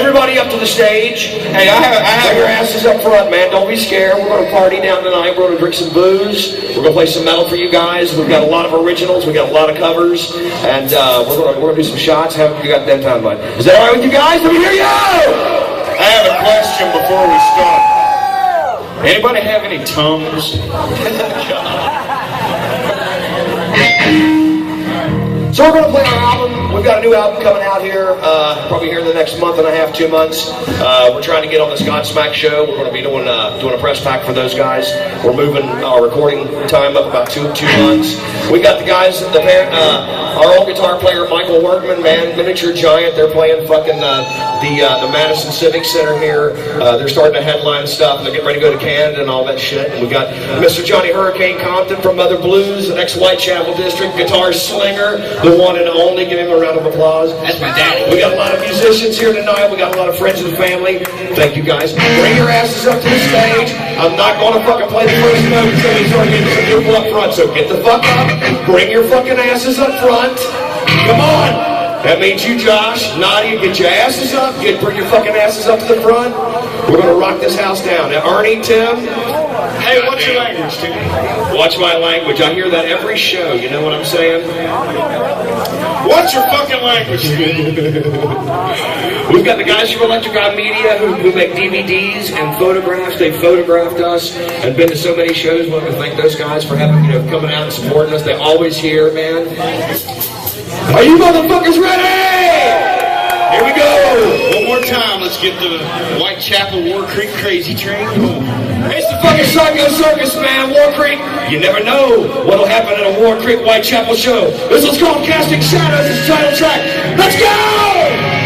Everybody up to the stage. Hey, I have your asses up front, man. Don't be scared. We're going to party down tonight. We're going to drink some booze. We're going to play some metal for you guys. We've got a lot of originals. We've got a lot of covers. And we're going to do some shots. Have you got them time, bud? Is that all right with you guys? Let me hear you! I have a question before we start. Anybody have any Tums? So we're going to play our album. We've got a new album coming out here, probably here in the next month and a half, 2 months. We're trying to get on this Godsmack show. We're going to be doing a press pack for those guys. We're moving our recording time up about two months. We got the guys, our old guitar player, Michael Workman, man, miniature giant. They're playing fucking the Madison Civic Center here. They're starting to headline stuff, and they're getting ready to go to Canada and all that shit. And we got Mr. Johnny Hurricane Compton from Mother Blues, the next Whitechapel District, guitar slinger, the one and only. Give him a round of applause. That's my daddy. We got a lot of musicians here tonight. We got a lot of friends and family. Thank you guys. Bring your asses up to the stage. I'm not going to fucking play the first note until he's already getting some people up front. So get the fuck up. Bring your fucking asses up front. Come on. That means you, Josh, Nadia, get your asses up. Bring your fucking asses up to the front. We're going to rock this house down. Now, Ernie, Tim. Hey, what's your language, Tim? Watch my language. I hear that every show. You know what I'm saying? What's your fucking language, Tim? We've got the guys from Electric Eye Media who make DVDs and photographs. They photographed us and been to so many shows. We want to thank those guys for having, coming out and supporting us. They're always here, man. Are you motherfuckers ready? Here we go. One more time, let's get the Whitechapel War Creek Crazy Train. It's the fucking Psycho Circus, man. War Creek. You never know what'll happen at a War Creek Whitechapel show. This is called Casting Shadows. It's the title track. Let's go!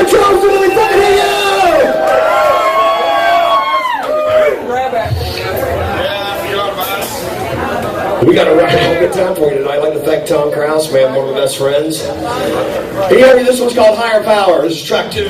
We got a right good time for you tonight. I'd like to thank Tom Krause, man, one of my best friends. Here, this one's called Higher Power. This is track 2.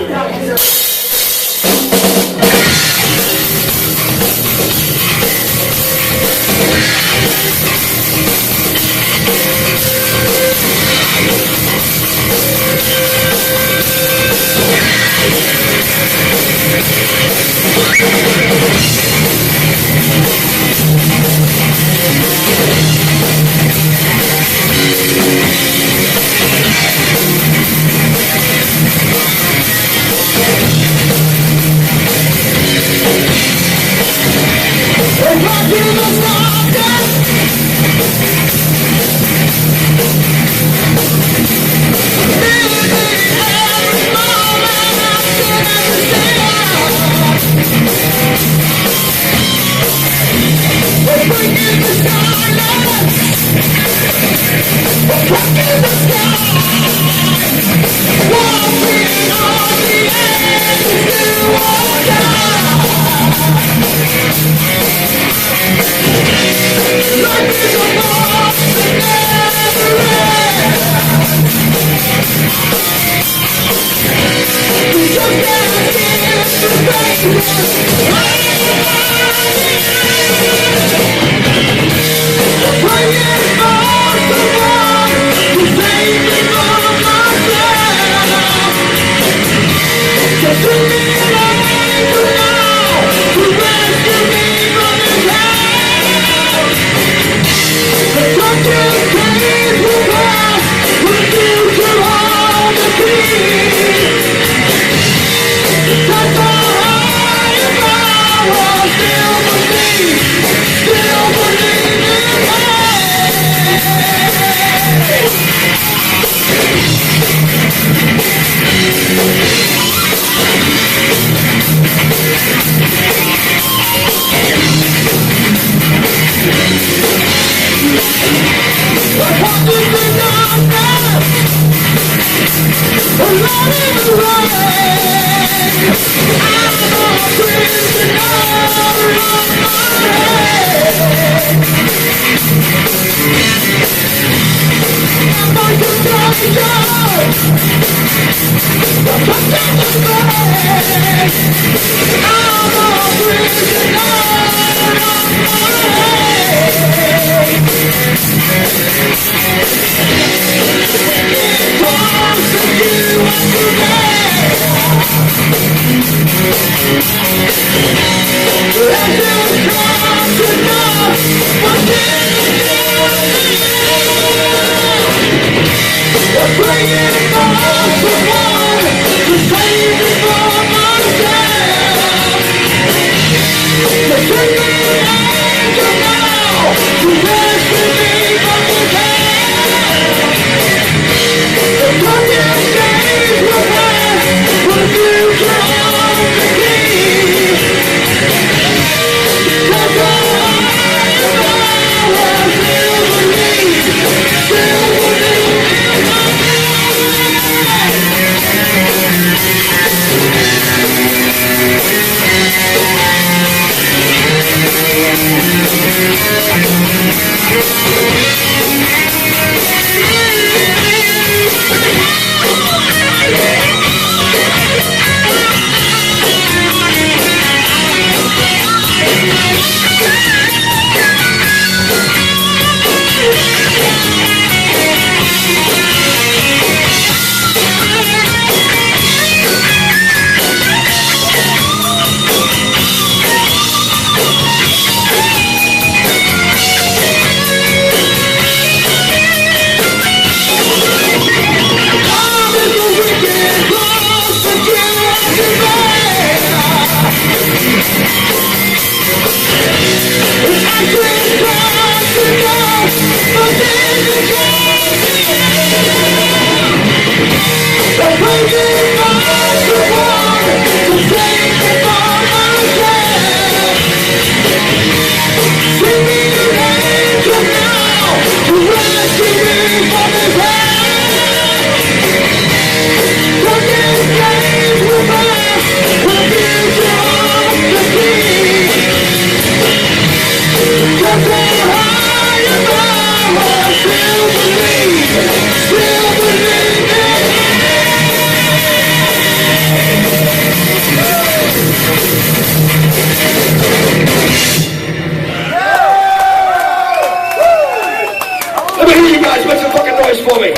Let me hear you guys. Make some fucking noise for me.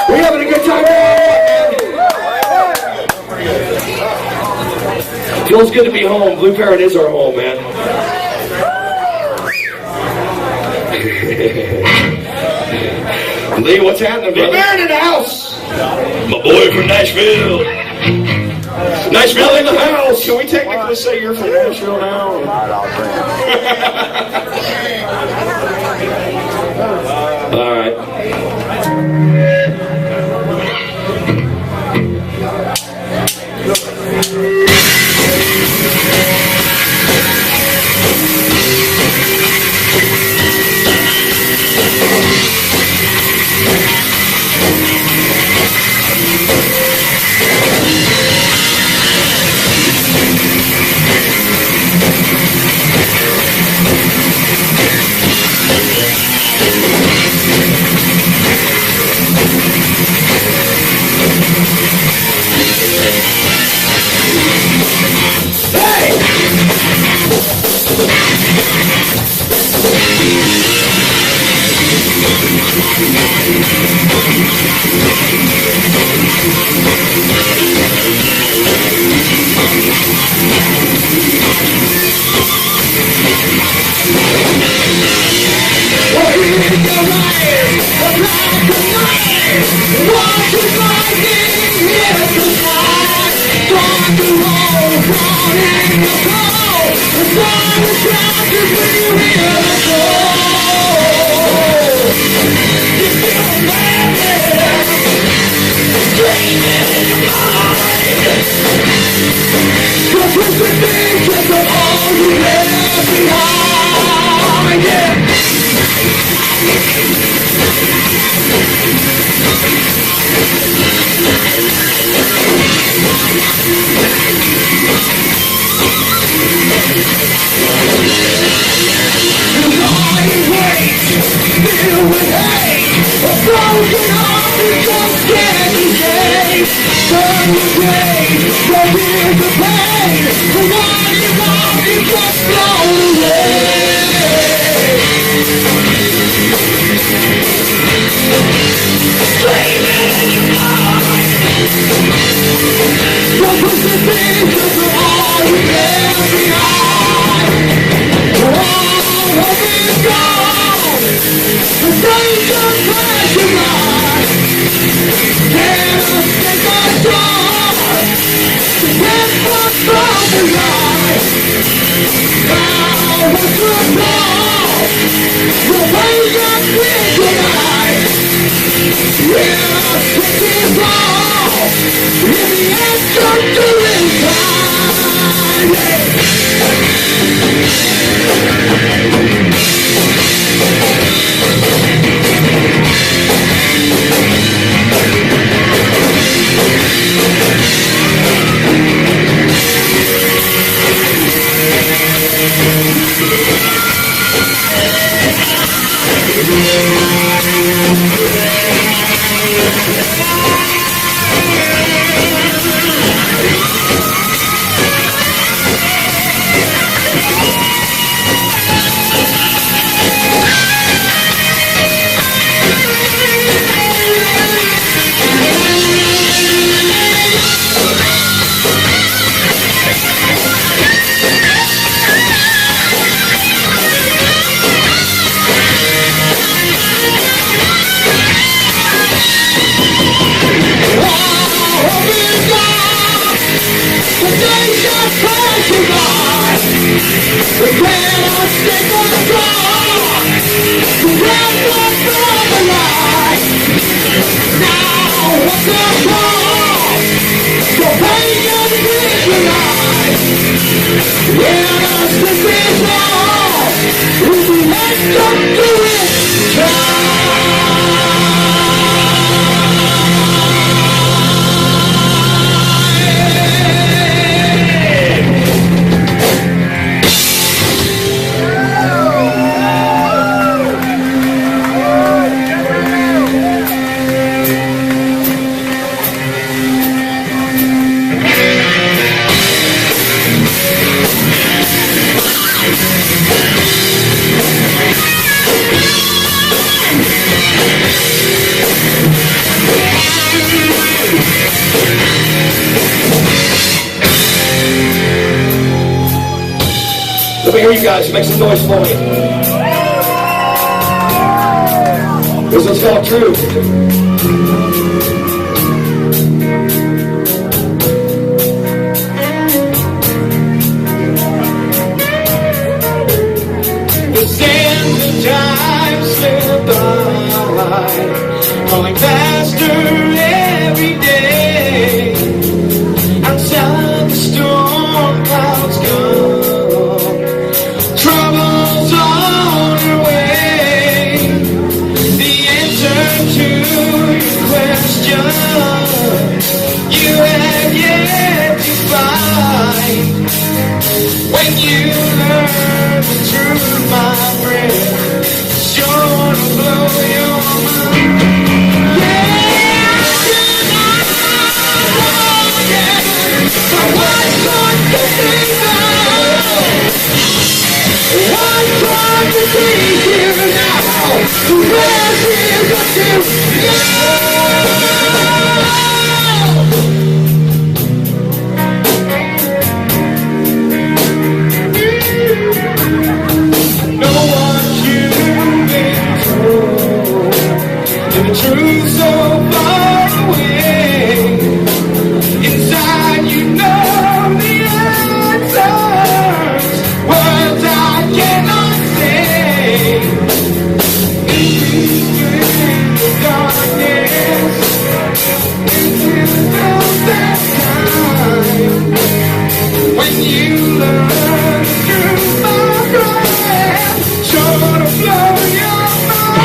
We having a good time now? Feels good to be home. Blue Parrot is our home, man. Lee, what's happening, brother? Baron in the house. My boy from Nashville. Nashville in the house. Can we technically say you're from Nashville now? All right. me hear you guys. Make some noise for me. This is all true. The sands of time slip by, falling faster every day. Outside the storm clouds come, troubles on your way. The answer to your question you have yet to find. When you learn the truth, my friend, it's sure to blow your mind. The truth so far away. Inside you know the answers, words I cannot say. Into the darkness, into that time. When you learn the truth, my friend, sure to blow your mind.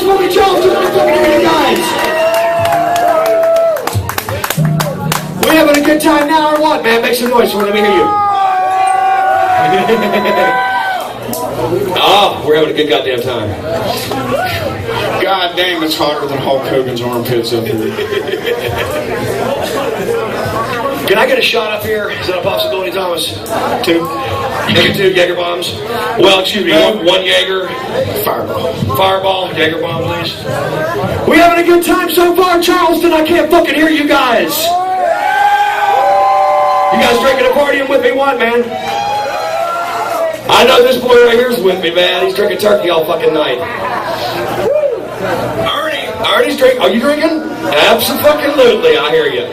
fucking Charleston. Let me fucking hear you guys. We having a good time now or what, man? Make some noise so let me hear you. Oh, we're having a good goddamn time. God damn, it's hotter than Hulk Hogan's armpits up here. Can I get a shot up here? Is that a possibility, Thomas? Two? Maybe 2 Jaeger bombs? Well, excuse me, one Jaeger. Fireball. Fireball, Jaeger bomb, please. We having a good time so far, Charleston? I can't fucking hear you guys. You guys drinking and partying with me? What, man? I know this boy right here's with me, man. He's drinking turkey all fucking night. Ernie's drinking. Are you drinking? Absolutely, I hear you.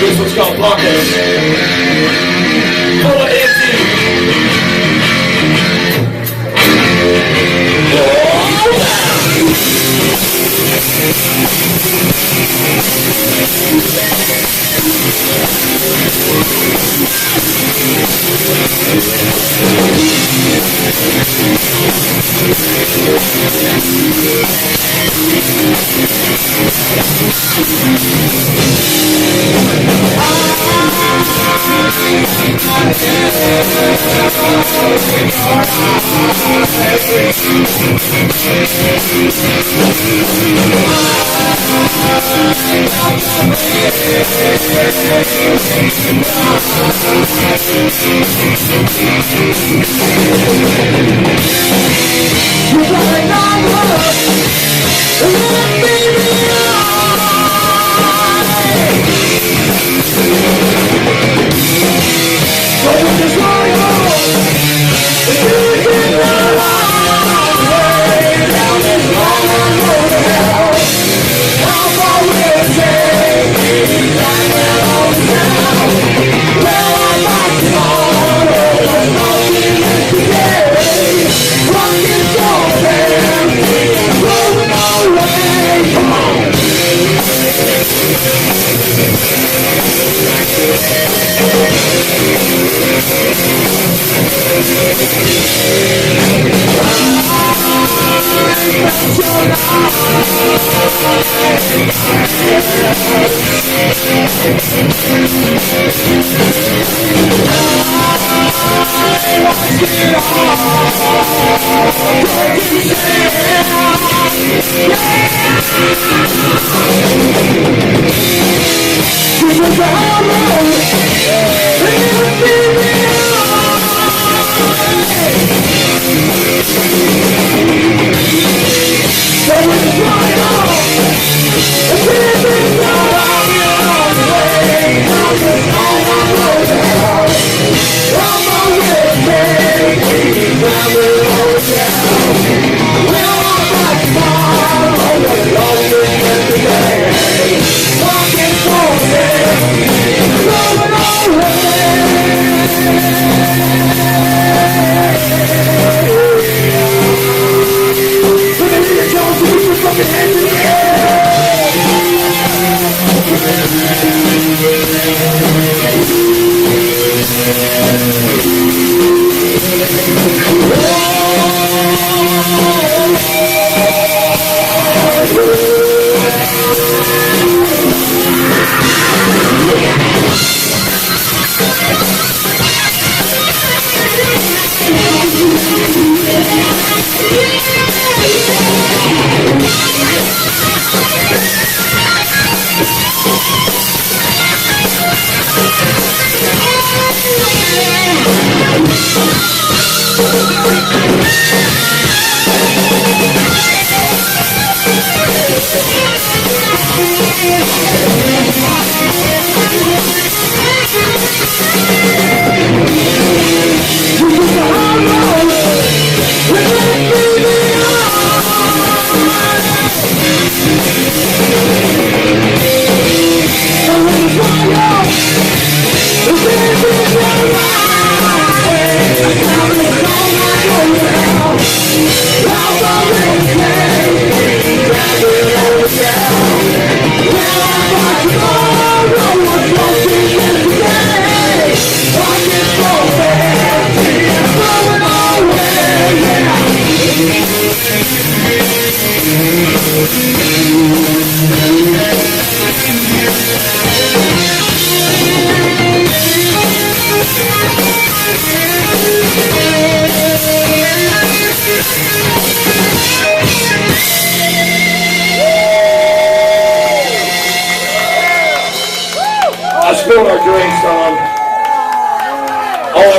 This one's called Pockets. Full of empty.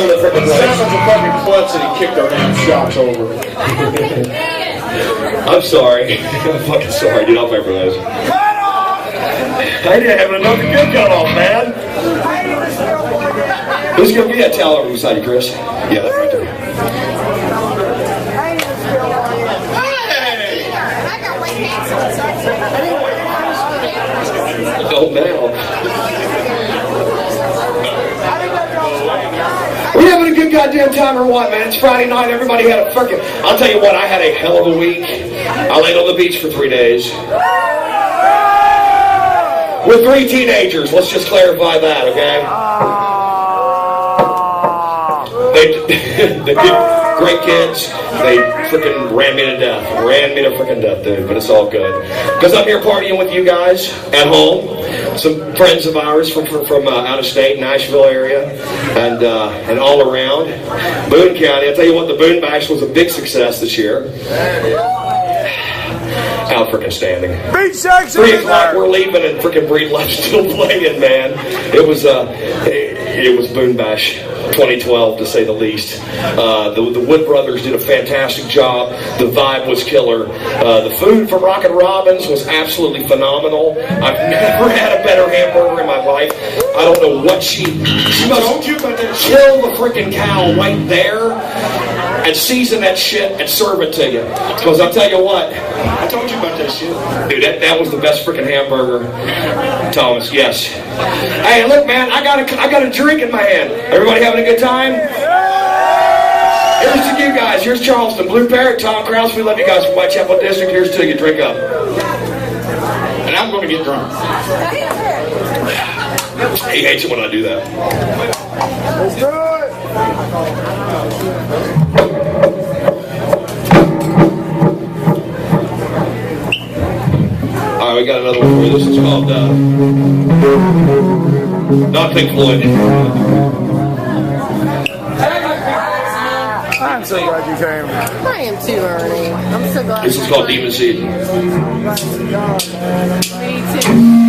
over the freaking place. Simon's a fucking klutz and he kicked our damn shots over. I'm sorry. I'm fucking sorry, dude. I'll pay for those. I didn't have enough to get cut off, man. Who's gonna be that towel over beside you, Chris? Yeah, that's right there. Oh, now. We having a good goddamn time or what, man? It's Friday night. Everybody had a fucking... I'll tell you what, I had a hell of a week. I laid on the beach for 3 days. With 3 teenagers. Let's just clarify that, okay? They did great kids. They freaking ran me to death. Ran me to freaking death, dude. But it's all good. Because I'm here partying with you guys at home. Some friends of ours from out of state, Nashville area, and all around. Boone County. I'll tell you what, the Boone Bash was a big success this year. Out freaking standing. 3 o'clock, we're leaving, and freaking Breed Life still playing, man. It was Boone Bash 2012, to say the least. The Wood Brothers did a fantastic job. The vibe was killer. The food from Rockin' Robin's was absolutely phenomenal. I've never had a better hamburger in my life. I don't know what she must kill the freaking cow right there and season that shit and serve it to you. Because I'll tell you what, I told you about that shit. dude, that was the best freaking hamburger. Thomas, yes. Hey, look, man, I got a drink in my hand. Everybody having a good time? Here's to you guys. Here's Charleston, Blue Parrot, Tom Krause. We love you guys from Whitechapel District. Here's to you. Drink up. And I'm going to get drunk. He hates it when I do that. Let's do it. Alright, we got another one for you. This is called, not Pink Floyd. I'm so glad you came. I am too, Ernie. I'm so glad. This is called Demon Seed. Me too.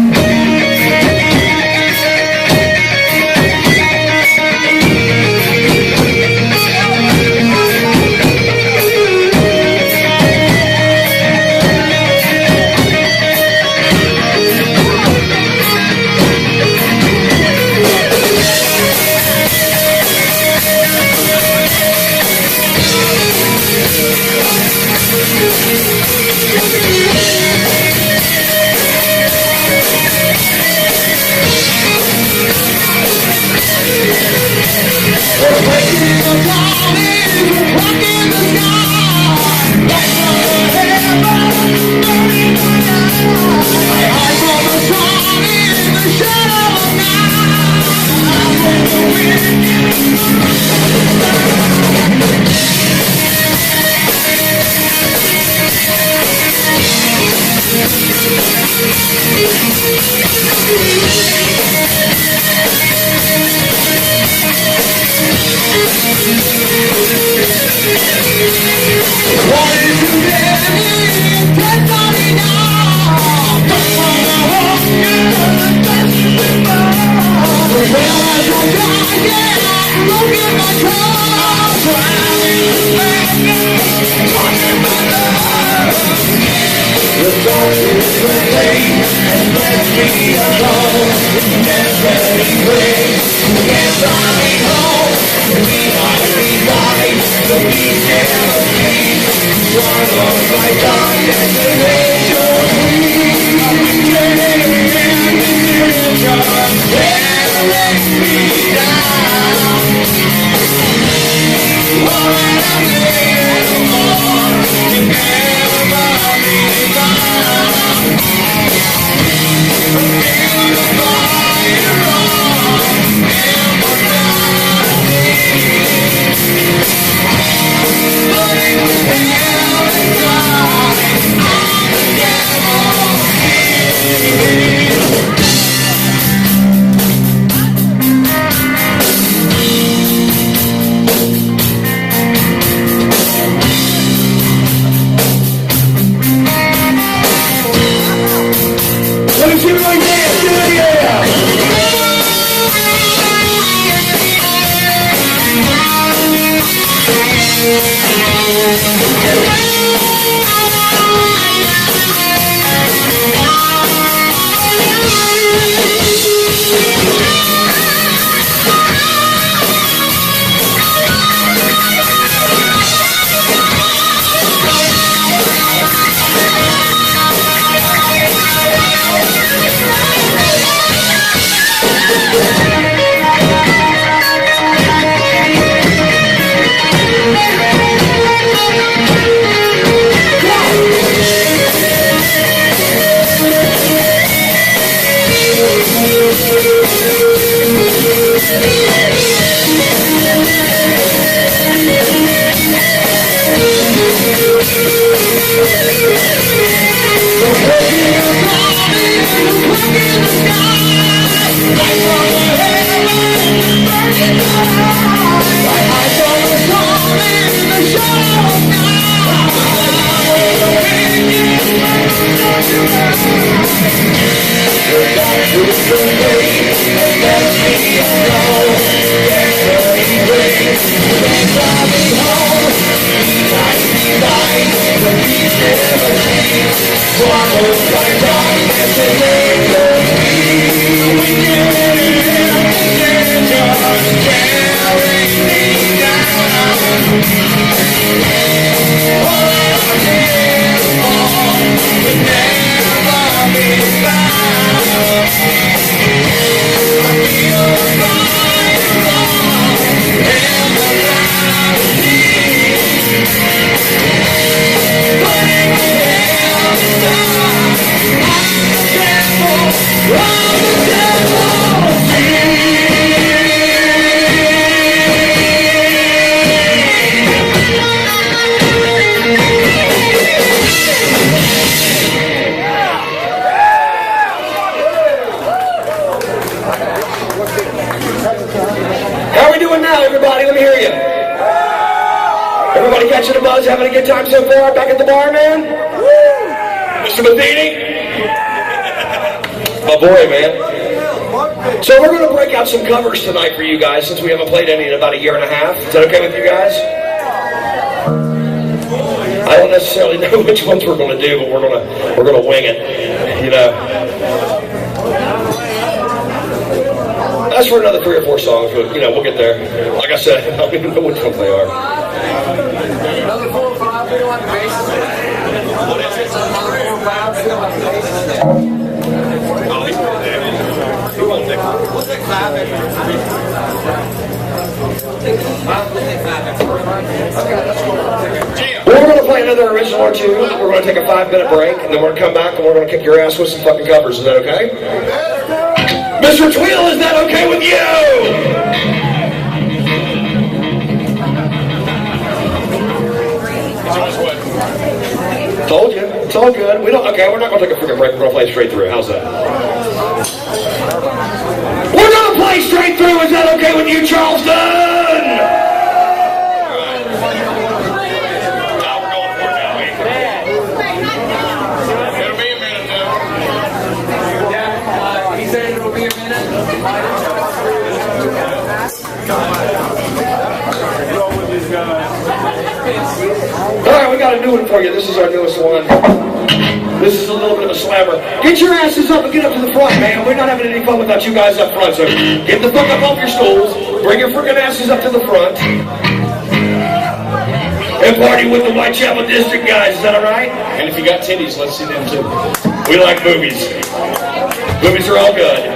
How are we doing now, everybody? Let me hear you. Everybody catching a buzz, having a good time so far back at the bar, man? Mr. Matheny? My boy, man. So we're going to break out some covers tonight for you guys since we haven't played any in about a year and a half. Is that okay with you guys? I don't necessarily know which ones we're going to do, but we're going to wing it, you know. That's for another 3 or 4 songs, but you know, we'll get there. Like I said, I don't even know which ones they are. Another 4 or 5, we don't have bases. What is it? Another 4 or 5, we don't have bases. We'll take 5 extra. We're going to play another original or two. We're going to take a 5-minute break, and then we're going to come back and we're going to kick your ass with some fucking covers. Is that okay? Mr. Tweel, is that okay with you? Told you. It's all good. We're not going to take a freaking break. We're going to play straight through. How's that? We're going to play straight through. Is that okay with you, Charleston? Alright, we got a new one for you. This is our newest one. This is a little bit of a slammer. Get your asses up and get up to the front, man. We're not having any fun without you guys up front, so get the fuck up off your stools. Bring your freaking asses up to the front. And party with the Whitechapel District guys. Is that alright? And if you got titties, let's see them too. We like movies. Movies are all good.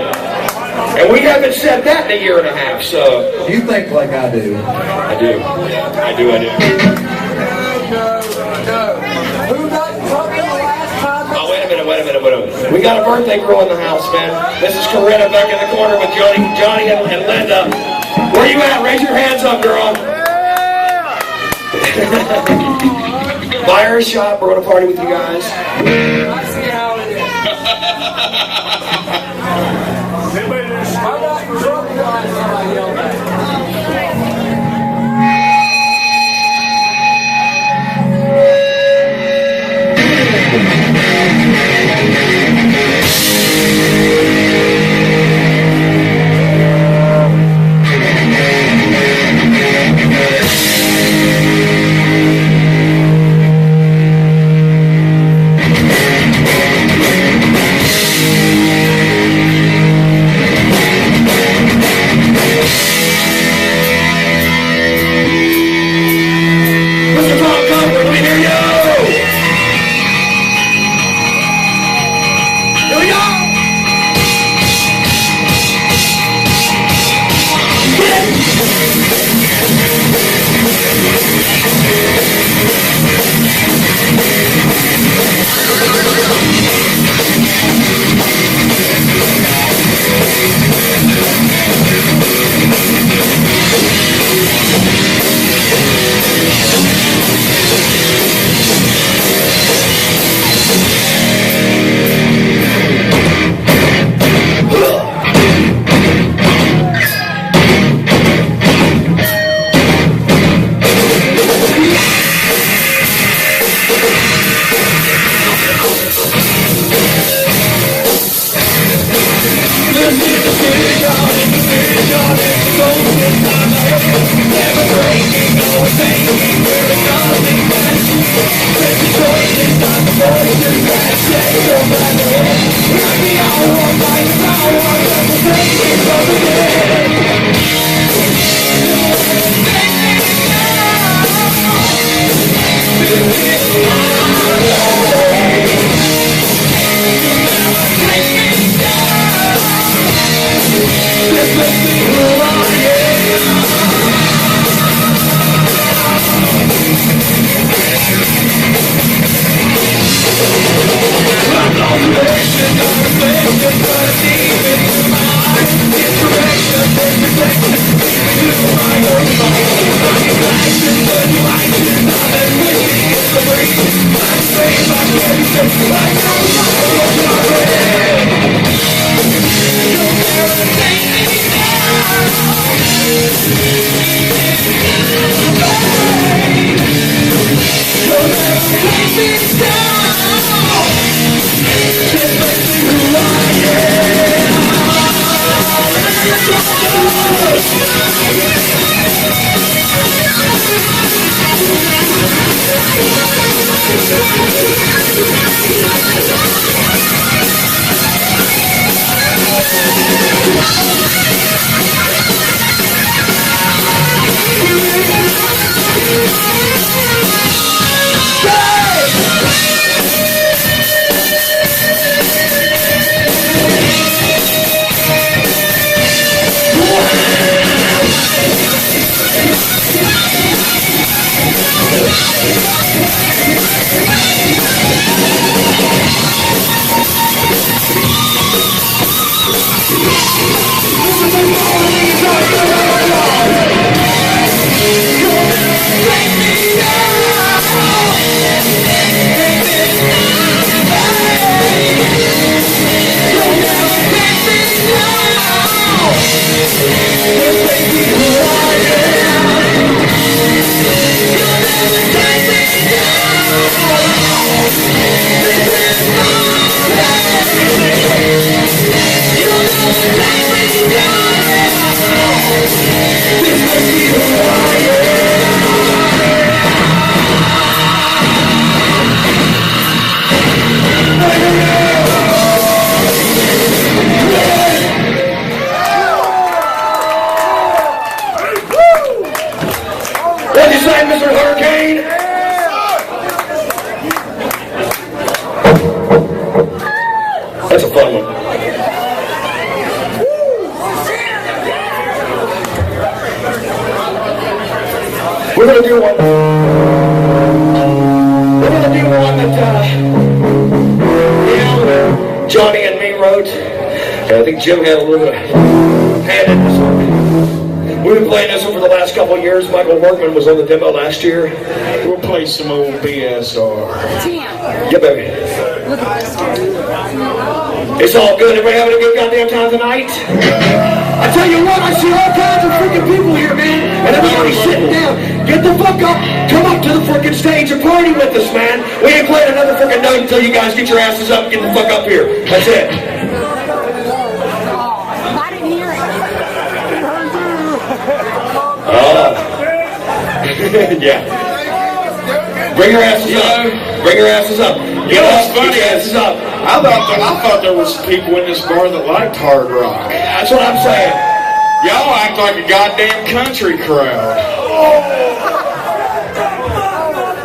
And we haven't said that in a year and a half, so... You think like I do. I do. I do. Who got trouble last time? Oh, wait a minute. We got a birthday girl in the house, man. This is Corinna back in the corner with Johnny and Linda. Where you at? Raise your hands up, girl. Buy her a shot. We're going to party with you guys. I see how it is. I got trouble last time I yelled at you. What'd you say, Mr. Hurricane? That's a fun one. We're gonna do one. We're gonna do one that Johnny and me wrote. And I think Jim had a little bit of hand in this one. We've been playing this one for the last couple of years. Michael Workman was on the demo last year. We'll play some old BSR. Yeah, baby. Look at this one. It's all good. Everybody having a good goddamn time tonight? I tell you what, I see all kinds of freaking people here, man. And everybody's sitting down. Get the fuck up. Come up to the freaking stage and party with us, man. We ain't playing another freaking note until you guys get your asses up and get the fuck up here. That's it. I didn't hear it. Yeah. Bring your asses up. Bring your asses up. Get It's up. funny. Get your asses up. I thought there was people in this bar that liked hard rock. That's what I'm saying. Y'all act like a goddamn country crowd.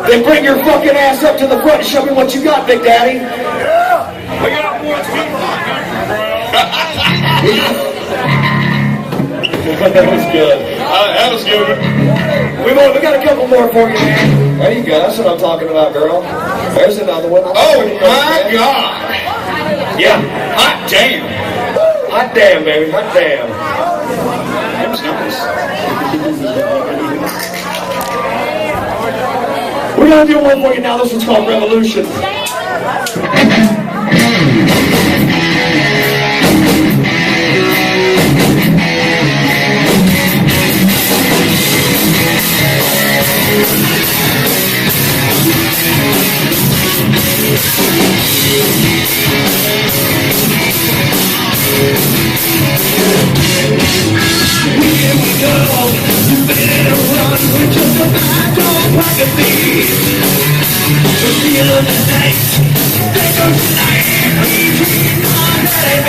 Then bring your fucking ass up to the front and show me what you got, Big Daddy. We got one That was good. That was good. We got a couple more for you, man. There you go. That's what I'm talking about, girl. There's another one. Oh my God! Yeah. Hot damn! Hot damn, baby. Hot damn. That was nice. We're gonna do one for you now. This one's called Revolution. Here we go. You better run with just a bag of pocket thieves. So the other night, they go tonight. We dream on that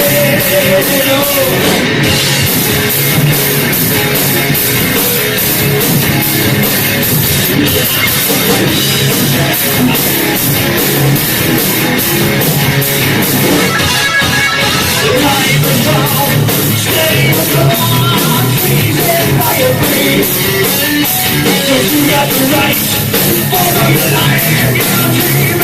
you got the right for your life. Your dream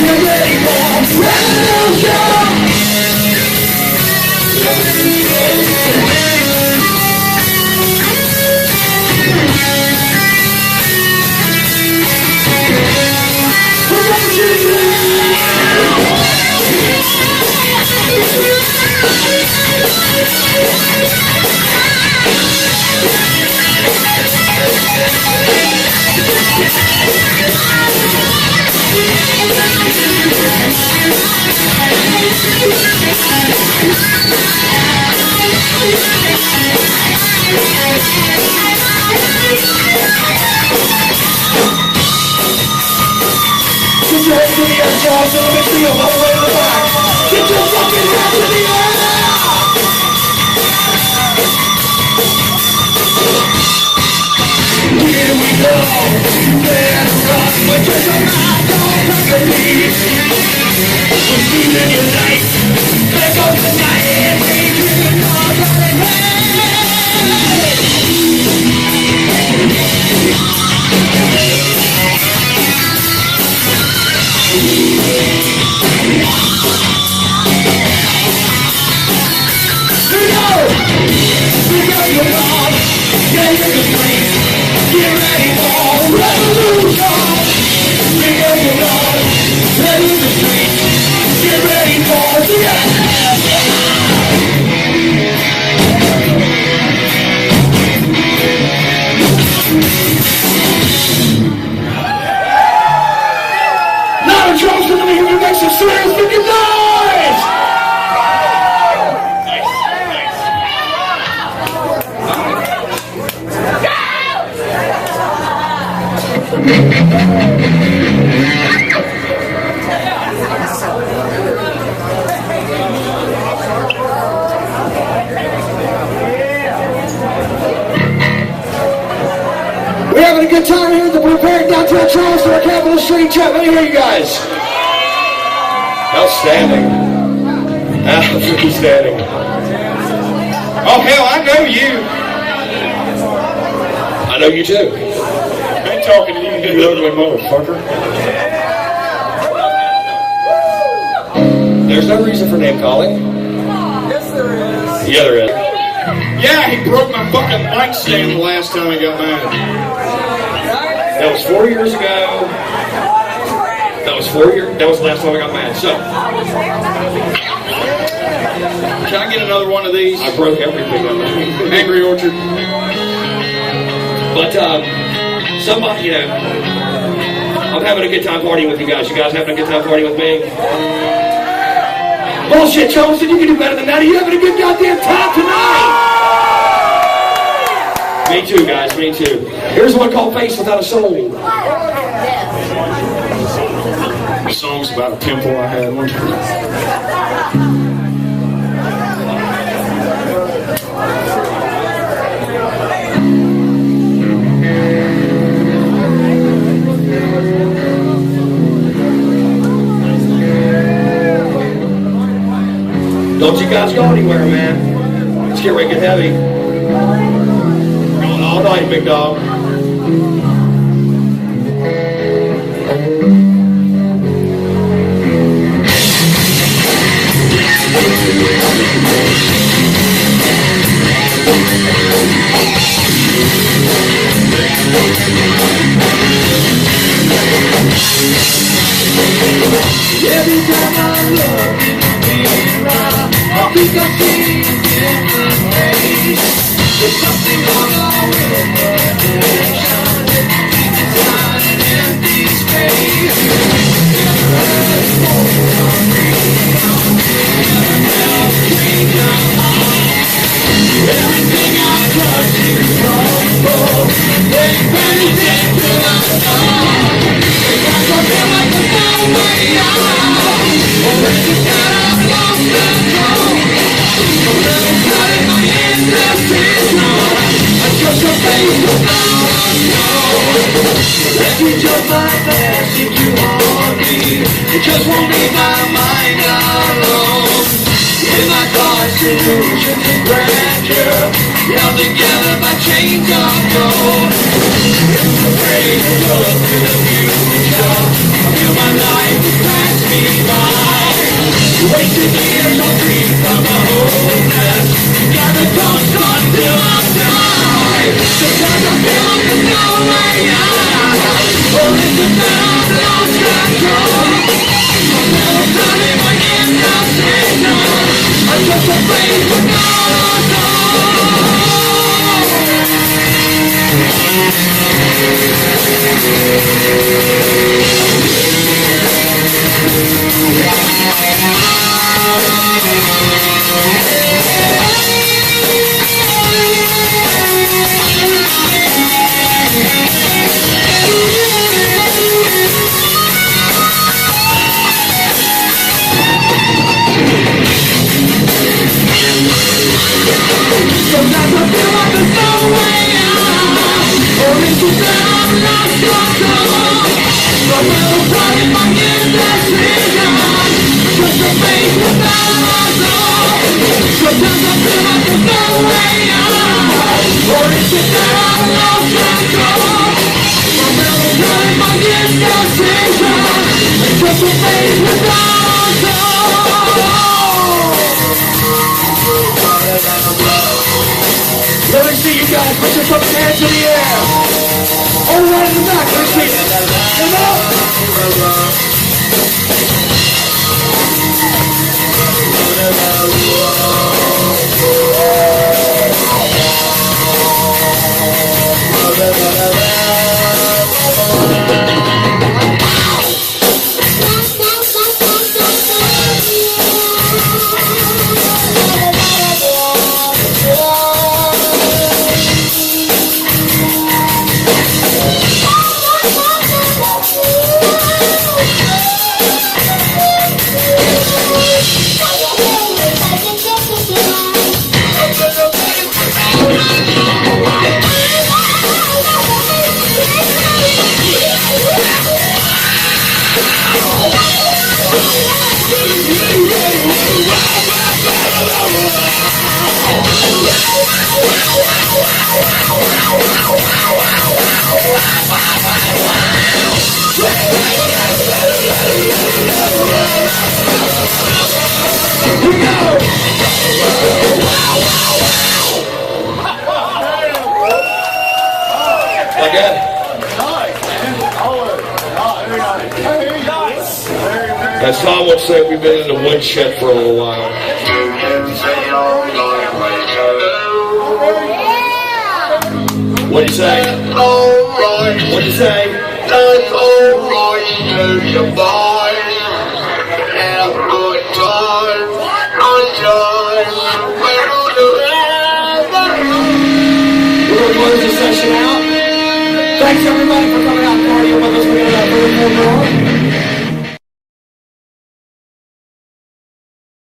and ready for revolution. Get your hands in the air, Charles, and let me see them all the way to the back. Get your fucking hands in the air! Here we go, you better run, but just a mouth don't company. We're stealing your life, there goes the night, and we dream of running away. Get ready for revolution. Ready the street. Get ready for the Now Johnson, let me hear you make some serious fucking noise. We're having a good time here at the prepared downtown Charleston or Capel Street Chat. Let me hear you guys. Outstanding. Outstanding. Oh, hell, I know you. I know you too. I'm talking to you, you ugly motherfucker. There's no reason for name calling. Yes, there is. Yeah, there is. Yeah, he broke my fucking mic stand the last time I got mad. That was 4 years ago. That was 4 years. That was the last time I got mad. So, Can I get another one of these? I broke everything on that. Angry Orchard. But, somebody, you know, I'm having a good time partying with you guys. You guys having a good time partying with me? Bullshit, Johnson, you can do better than that. Are you having a good goddamn time tonight? Me too, guys, me too. Here's one called Face Without a Soul. The song's about a pimple I had one time. Don't you guys go anywhere, man. Let's get ready to get heavy. Going all night, big dog. Every time I look in the mirror, I think I see different ways. There's something on our imagination, deep inside an empty space. Everything I touch is trouble. They bend it to the soul. Because I feel like there's no way out. Already said I've lost control. A little blood in my indecision. I trust your face without a soul. Let me jump my best if you want me. It just won't leave my mind alone. In my thoughts, illusions and grandeur, held together by chains of gold. It's afraid to look to the future. I feel my life will pass me by. Wasted years on grief from a hopeless. Gotta toast until I die. Sometimes I feel like there's no way out. Or is it that I've lost control? A little blood in my indecision. I'm just afraid we're not alone. Let me see you guys. Put your fucking hands in the air. All the way in the back. Let me see it. Come As Tom would say, we've been in the woodshed for a little while. What'd you say? What'd you say? That's alright to your boy. Have a good time. We're going to close this session out. Thanks everybody for coming out and partying with us. We're going to have 34 more.